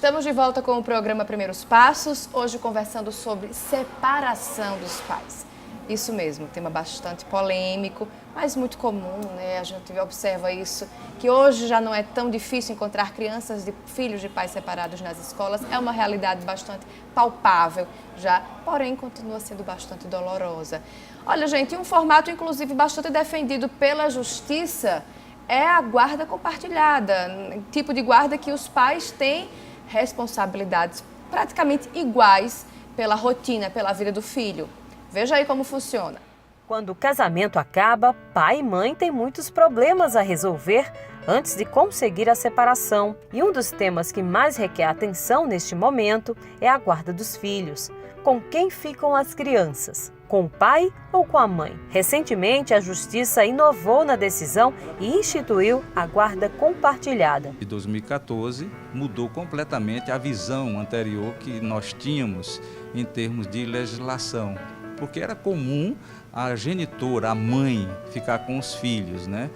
Estamos de volta com o programa Primeiros Passos, hoje conversando sobre separação dos pais. Isso mesmo, tema bastante polêmico, mas muito comum, né? A gente observa isso, que hoje já não é tão difícil encontrar crianças de filhos de pais separados nas escolas. É uma realidade bastante palpável já, porém continua sendo bastante dolorosa. Olha, gente, um formato inclusive bastante defendido pela Justiça é a guarda compartilhada, tipo de guarda que os pais têm responsabilidades praticamente iguais pela rotina, pela vida do filho. Veja aí como funciona. Quando o casamento acaba, pai e mãe têm muitos problemas a resolver antes de conseguir a separação. E um dos temas que mais requer atenção neste momento é a guarda dos filhos. Com quem ficam as crianças? Com o pai ou com a mãe? Recentemente, a Justiça inovou na decisão e instituiu a guarda compartilhada. Em 2014, mudou completamente a visão anterior que nós tínhamos em termos de legislação, porque era comum a genitora, a mãe, ficar com os filhos, né?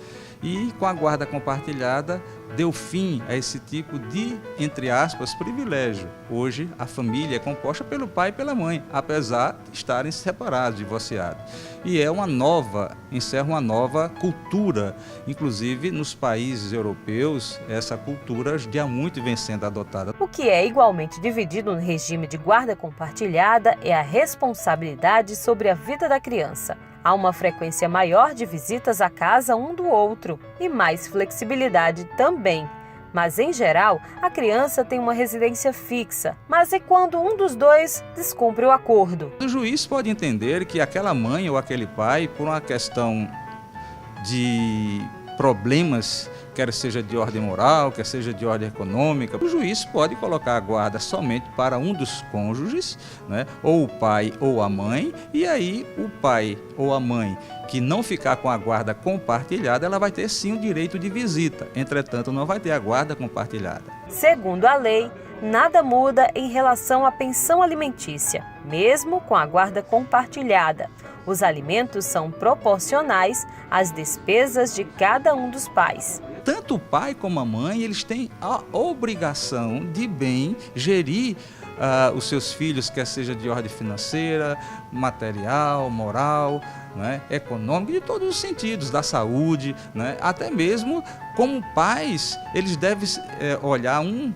E com a guarda compartilhada, deu fim a esse tipo de, entre aspas, privilégio. Hoje, a família é composta pelo pai e pela mãe, apesar de estarem separados, divorciados. E encerra uma nova cultura, inclusive nos países europeus, essa cultura já muito vem sendo adotada. O que é igualmente dividido no regime de guarda compartilhada é a responsabilidade sobre a vida da criança. Há uma frequência maior de visitas à casa um do outro e mais flexibilidade também. Mas, em geral, a criança tem uma residência fixa. Mas e quando um dos dois descumpre o acordo? O juiz pode entender que aquela mãe ou aquele pai, por uma questão de problemas, quer seja de ordem moral, quer seja de ordem econômica, o juiz pode colocar a guarda somente para um dos cônjuges, né? Ou o pai ou a mãe, e aí o pai ou a mãe que não ficar com a guarda compartilhada, ela vai ter sim o direito de visita, entretanto não vai ter a guarda compartilhada. Segundo a lei, nada muda em relação à pensão alimentícia, mesmo com a guarda compartilhada. Os alimentos são proporcionais às despesas de cada um dos pais. Tanto o pai como a mãe, eles têm a obrigação de bem gerir os seus filhos, quer seja de ordem financeira, material, moral, né, econômica, de todos os sentidos, da saúde, né, até mesmo como pais, eles devem olhar um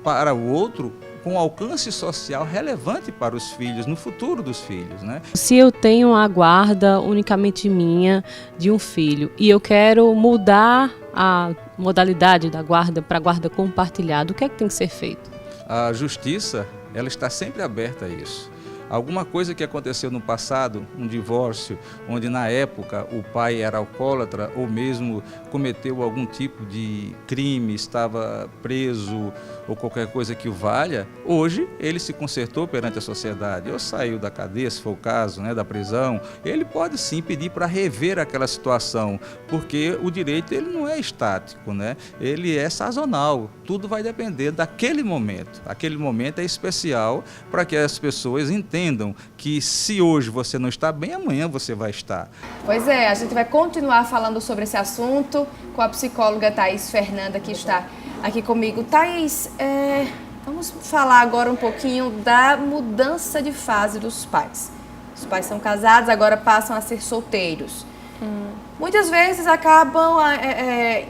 para o outro com alcance social relevante para os filhos, no futuro dos filhos, né? Se eu tenho a guarda unicamente minha de um filho e eu quero mudar a modalidade da guarda para guarda compartilhada, o que é que tem que ser feito? A justiça, ela está sempre aberta a isso. Alguma coisa que aconteceu no passado, um divórcio, onde na época o pai era alcoólatra ou mesmo cometeu algum tipo de crime, estava preso ou qualquer coisa que o valha, hoje ele se consertou perante a sociedade, ou saiu da cadeia, se for o caso, né, da prisão, ele pode sim pedir para rever aquela situação, porque o direito ele não é estático, né? Ele é sazonal, tudo vai depender daquele momento. Aquele momento é especial para que as pessoas entendam que se hoje você não está bem, amanhã você vai estar. Pois é, a gente vai continuar falando sobre esse assunto com a psicóloga Thaís Fernanda, que está aqui comigo. Thaís, vamos falar agora um pouquinho da mudança de fase dos pais. Os pais são casados, agora passam a ser solteiros. Muitas vezes acabam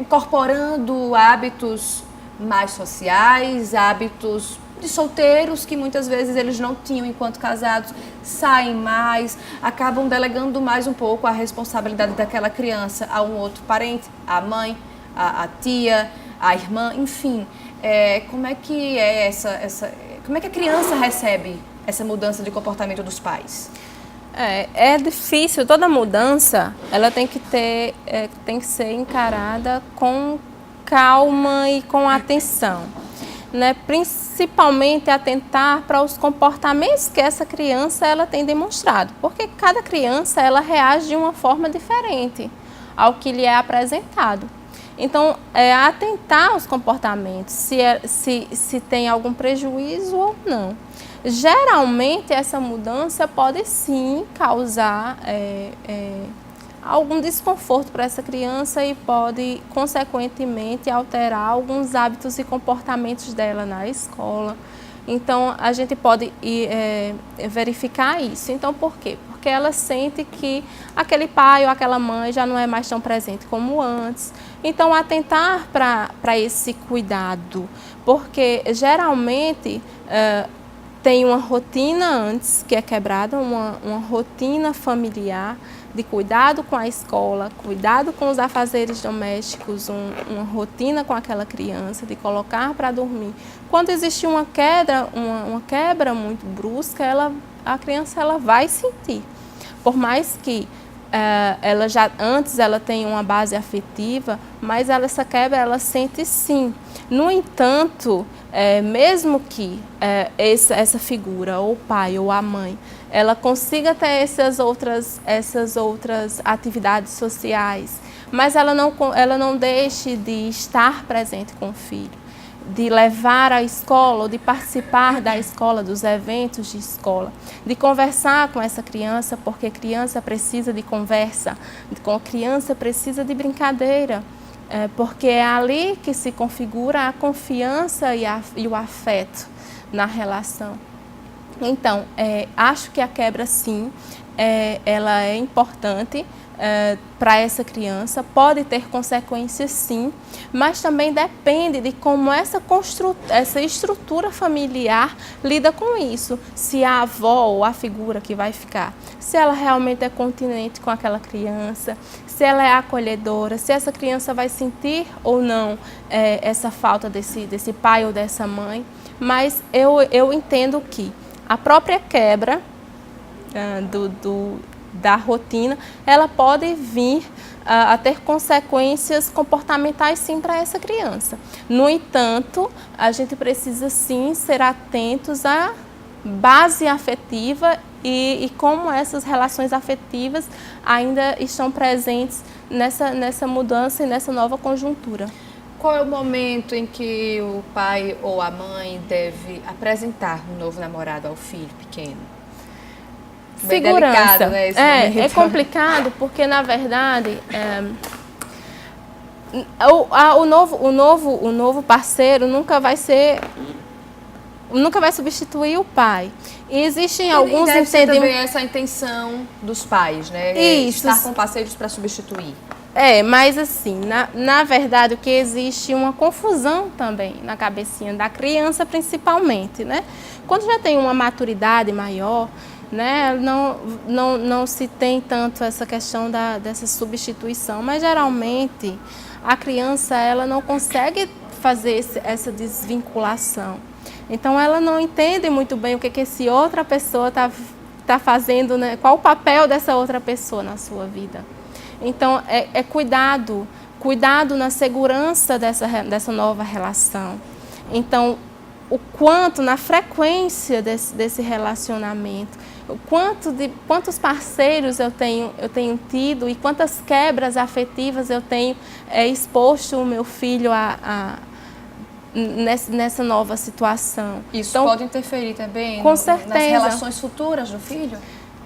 incorporando hábitos mais sociais, hábitos de solteiros que muitas vezes eles não tinham enquanto casados, saem mais, acabam delegando mais um pouco a responsabilidade daquela criança a um outro parente, a mãe, a tia, a irmã, enfim. Como é que como é que a criança recebe essa mudança de comportamento dos pais? É difícil, toda mudança ela tem que ser encarada com calma e com atenção, né? Principalmente atentar para os comportamentos que essa criança ela tem demonstrado, porque cada criança ela reage de uma forma diferente ao que lhe é apresentado. Então, atentar aos comportamentos, se tem algum prejuízo ou não. Geralmente, essa mudança pode sim causar algum desconforto para essa criança e pode, consequentemente, alterar alguns hábitos e comportamentos dela na escola. Então, a gente pode verificar isso. Então, por quê? Porque ela sente que aquele pai ou aquela mãe já não é mais tão presente como antes. Então, atentar para esse cuidado, porque geralmente tem uma rotina antes que é quebrada, uma rotina familiar de cuidado com a escola, cuidado com os afazeres domésticos, uma rotina com aquela criança, de colocar para dormir. Quando existe uma quebra muito brusca, a criança vai sentir. Por mais que antes ela tenha uma base afetiva, mas essa quebra ela sente sim. No entanto, mesmo que essa figura, ou o pai ou a mãe, ela consiga ter essas outras atividades sociais, mas ela não deixe de estar presente com o filho, de levar à escola ou de participar da escola, dos eventos de escola, de conversar com essa criança, porque criança precisa de conversa, criança precisa de brincadeira, porque é ali que se configura a confiança e o afeto na relação. Então, acho que a quebra, sim, ela é importante para essa criança, pode ter consequências, sim, mas também depende de como essa estrutura familiar lida com isso. Se a avó ou a figura que vai ficar, se ela realmente é continente com aquela criança, se ela é acolhedora, se essa criança vai sentir ou não essa falta desse pai ou dessa mãe. Mas eu entendo que a própria quebra da rotina, ela pode vir a ter consequências comportamentais, sim, para essa criança. No entanto, a gente precisa, sim, ser atentos à base afetiva e como essas relações afetivas ainda estão presentes nessa mudança e nessa nova conjuntura. Qual é o momento em que o pai ou a mãe deve apresentar um novo namorado ao filho pequeno? Bem Segurança. Delicado, né, É complicado porque, na verdade, o novo parceiro nunca vai substituir o pai. E existem alguns deve ser entendem também essa intenção dos pais, né? Isso. Estar com parceiros para substituir. Mas assim, na verdade, o que existe uma confusão também na cabecinha da criança, principalmente, né? Quando já tem uma maturidade maior, né, não se tem tanto essa questão dessa substituição, mas geralmente a criança ela não consegue fazer essa desvinculação. Então ela não entende muito bem o que essa outra pessoa está fazendo, né? Qual o papel dessa outra pessoa na sua vida. Então, cuidado na segurança dessa nova relação. Então, o quanto, na frequência desse relacionamento, quantos parceiros eu tenho tido e quantas quebras afetivas eu tenho exposto o meu filho nessa nova situação. Isso então, pode interferir também com certeza. Nas relações futuras do filho?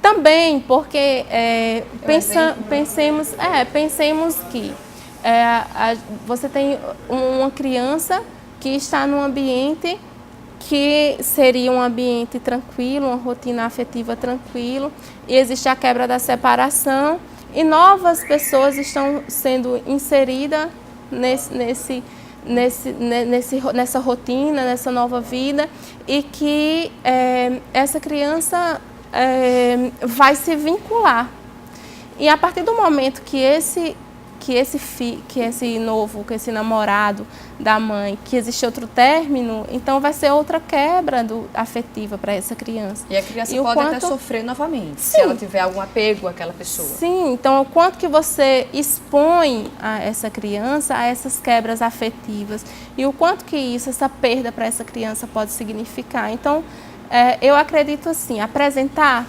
Também, porque pensemos que você tem uma criança que está num ambiente que seria um ambiente tranquilo, uma rotina afetiva tranquila, e existe a quebra da separação, e novas pessoas estão sendo inseridas nessa rotina, nessa nova vida, e que essa criança vai se vincular. E a partir do momento que esse namorado da mãe, que existe outro término, então vai ser outra quebra afetiva para essa criança. E a criança pode até sofrer novamente, Sim. se ela tiver algum apego àquela pessoa. Sim, então o quanto que você expõe essa criança a essas quebras afetivas e o quanto que essa perda para essa criança pode significar. Então, eu acredito assim, apresenta,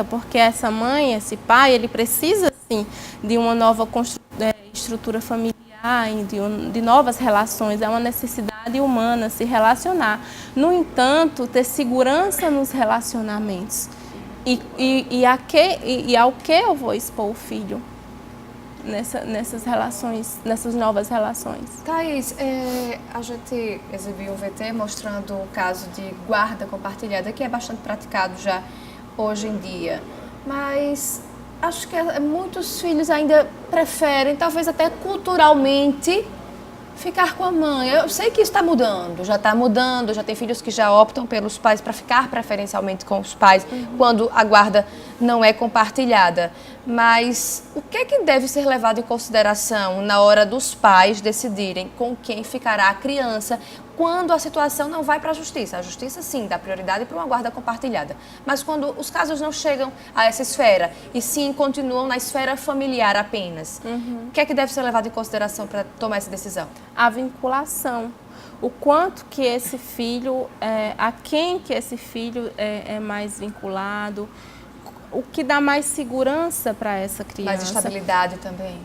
porque essa mãe, esse pai, ele precisa sim de uma nova estrutura familiar, de novas relações, é uma necessidade humana se relacionar. No entanto, ter segurança nos relacionamentos ao que eu vou expor o filho nessas relações, nessas novas relações. Thaís, a gente exibiu um VT mostrando o caso de guarda compartilhada, que é bastante praticado já hoje em dia, mas acho que muitos filhos ainda preferem, talvez até culturalmente, ficar com a mãe. Eu sei que isso está mudando, já tem filhos que já optam pelos pais para ficar preferencialmente com os pais quando a guarda não é compartilhada. Mas o que é que deve ser levado em consideração na hora dos pais decidirem com quem ficará a criança quando a situação não vai para a justiça? A justiça, sim, dá prioridade para uma guarda compartilhada. Mas quando os casos não chegam a essa esfera e sim continuam na esfera familiar apenas, o que é que deve ser levado em consideração para tomar essa decisão? A vinculação. O quanto que esse filho, a quem que esse filho é mais vinculado, o que dá mais segurança para essa criança. Mais estabilidade também.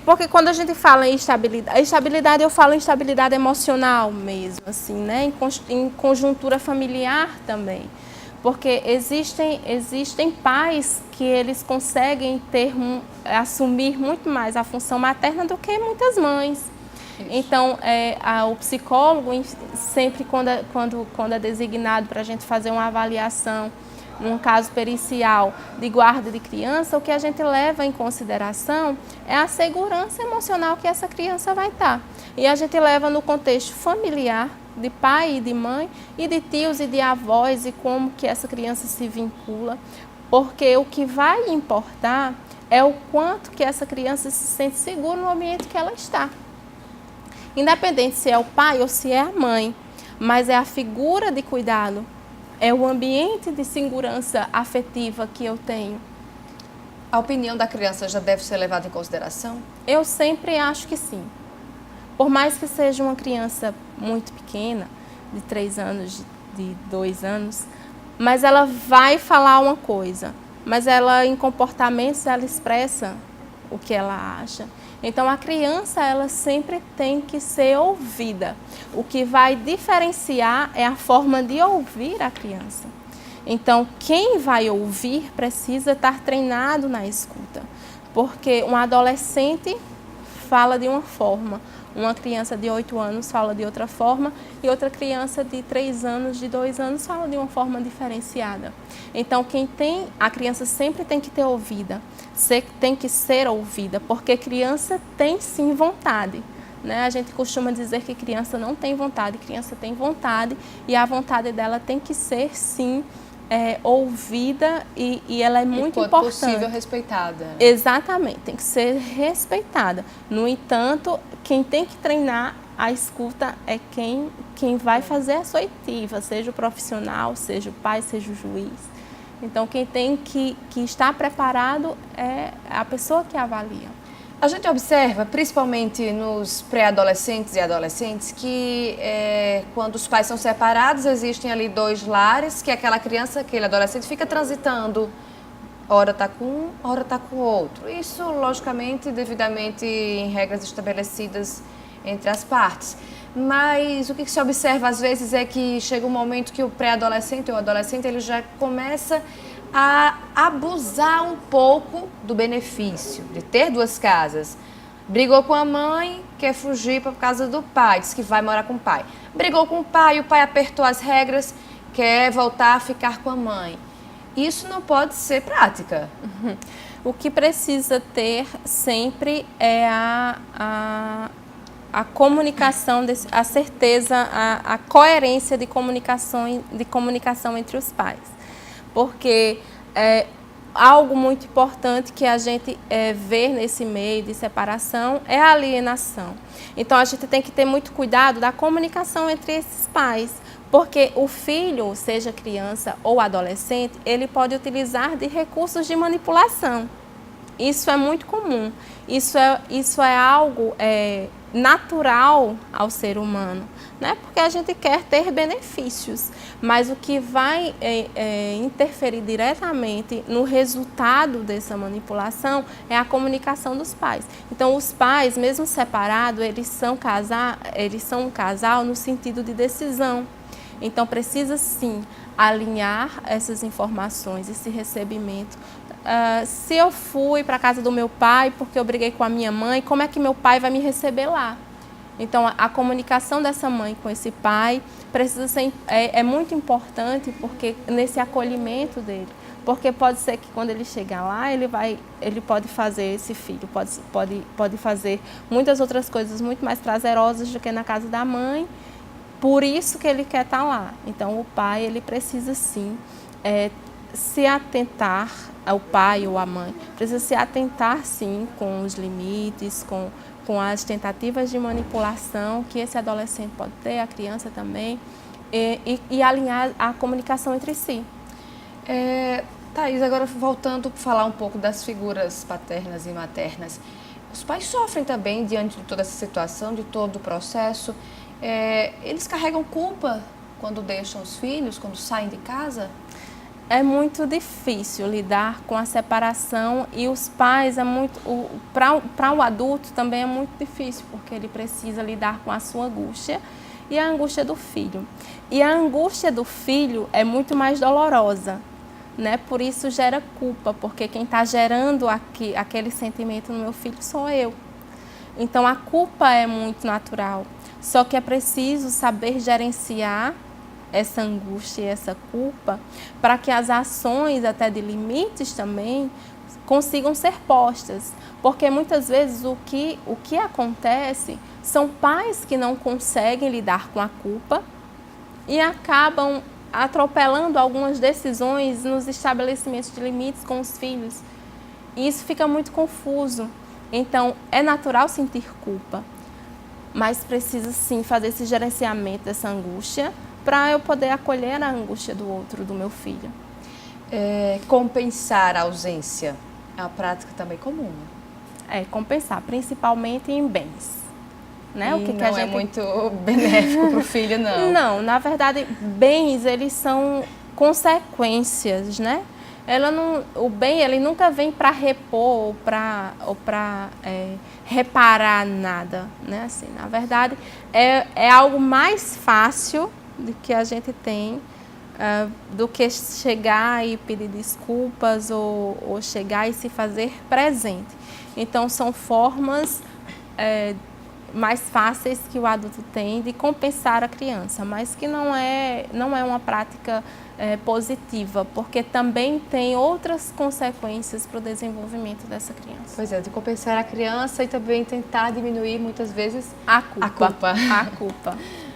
Porque quando a gente fala em estabilidade, eu falo em estabilidade emocional mesmo, assim, né? Em conjuntura familiar também. Porque existem pais que eles conseguem assumir muito mais a função materna do que muitas mães. Isso. Então, o psicólogo, sempre quando é designado para a gente fazer uma avaliação, num caso pericial de guarda de criança, o que a gente leva em consideração é a segurança emocional que essa criança vai estar. E a gente leva no contexto familiar, de pai e de mãe, e de tios e de avós, e como que essa criança se vincula. Porque o que vai importar é o quanto que essa criança se sente segura no ambiente que ela está. Independente se é o pai ou se é a mãe, mas é a figura de cuidado, é o ambiente de segurança afetiva que eu tenho. A opinião da criança já deve ser levada em consideração? Eu sempre acho que sim. Por mais que seja uma criança muito pequena, de 3 anos, de 2 anos, mas ela vai falar uma coisa, mas ela, em comportamentos, ela expressa o que ela acha. Então, a criança, ela sempre tem que ser ouvida. O que vai diferenciar é a forma de ouvir a criança. Então, quem vai ouvir precisa estar treinado na escuta. Porque um adolescente fala de uma forma, uma criança de 8 anos fala de outra forma e outra criança de 3 anos, de 2 anos, fala de uma forma diferenciada. Então, a criança sempre tem que ter ouvida. Tem que ser ouvida, porque criança tem sim vontade, né? A gente costuma dizer que criança não tem vontade, criança tem vontade e a vontade dela tem que ser sim ouvida e ela é muito importante. E, quanto possível, respeitada. Exatamente, tem que ser respeitada. No entanto, quem tem que treinar a escuta é quem vai fazer a sua oitiva, seja o profissional, seja o pai, seja o juiz. Então, quem tem que estar preparado é a pessoa que avalia. A gente observa, principalmente nos pré-adolescentes e adolescentes, que quando os pais são separados, existem ali 2 lares, que aquela criança, aquele adolescente fica transitando, ora está com um, ora está com o outro. Isso, logicamente, devidamente em regras estabelecidas entre as partes. Mas o que se observa às vezes é que chega um momento que o pré-adolescente ou o adolescente ele já começa a abusar um pouco do benefício de ter 2 casas. Brigou com a mãe, quer fugir por causa do pai, diz que vai morar com o pai. Brigou com o pai apertou as regras, quer voltar a ficar com a mãe. Isso não pode ser prática. O que precisa ter sempre é a comunicação, a certeza, a coerência de comunicação entre os pais. Porque algo muito importante que a gente vê nesse meio de separação é a alienação. Então, a gente tem que ter muito cuidado da comunicação entre esses pais, porque o filho, seja criança ou adolescente, ele pode utilizar de recursos de manipulação. Isso é muito comum. Isso é algo natural ao ser humano, né? Porque a gente quer ter benefícios, mas o que vai interferir diretamente no resultado dessa manipulação é a comunicação dos pais. Então, os pais, mesmo separados, eles são um casal no sentido de decisão. Então precisa sim alinhar essas informações, esse recebimento. Se eu fui para a casa do meu pai porque eu briguei com a minha mãe, como é que meu pai vai me receber lá? Então a comunicação dessa mãe com esse pai precisa ser, é muito importante, porque nesse acolhimento dele. Porque pode ser que quando ele chegar lá, ele pode fazer esse filho, pode fazer muitas outras coisas muito mais prazerosas do que na casa da mãe, por isso que ele quer estar lá. Então o pai, ele precisa sim se atentar, o pai ou a mãe, precisa se atentar sim com os limites, com as tentativas de manipulação que esse adolescente pode ter, a criança também, e alinhar a comunicação entre si. Thaís, agora voltando a falar um pouco das figuras paternas e maternas, os pais sofrem também diante de toda essa situação, de todo o processo. Eles carregam culpa quando deixam os filhos, quando saem de casa? É muito difícil lidar com a separação e os pais, para o adulto também é muito difícil, porque ele precisa lidar com a sua angústia e a angústia do filho. E a angústia do filho é muito mais dolorosa, né? Por isso gera culpa, porque quem está gerando aquele sentimento no meu filho sou eu. Então a culpa é muito natural, só que é preciso saber gerenciar essa angústia e essa culpa para que as ações até de limites também consigam ser postas, porque muitas vezes o que acontece são pais que não conseguem lidar com a culpa e acabam atropelando algumas decisões nos estabelecimentos de limites com os filhos, e isso fica muito confuso. Então é natural sentir culpa, mas precisa sim fazer esse gerenciamento dessa angústia para eu poder acolher a angústia do outro, do meu filho. Compensar a ausência é uma prática também comum. Compensar, principalmente em bens. Né? O que não é muito benéfico para o filho, não. Não, na verdade, bens, eles são consequências, né? O bem, ele nunca vem para repor ou para reparar nada, né? Assim, na verdade, é algo mais fácil do que a gente tem, do que chegar e pedir desculpas ou chegar e se fazer presente. Então, são formas mais fáceis que o adulto tem de compensar a criança, mas que não é uma prática positiva, porque também tem outras consequências para o desenvolvimento dessa criança. Pois é, de compensar a criança e também tentar diminuir muitas vezes a culpa.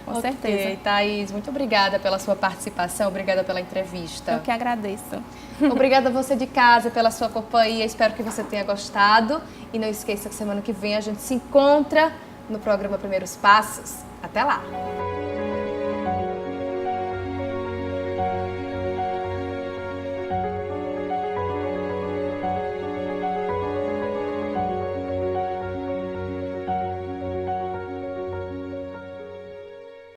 Com certeza. certeza. Thaís, muito obrigada pela sua participação, obrigada pela entrevista. Eu que agradeço. Obrigada a você de casa pela sua companhia, espero que você tenha gostado. E não esqueça que semana que vem a gente se encontra no programa Primeiros Passos. Até lá!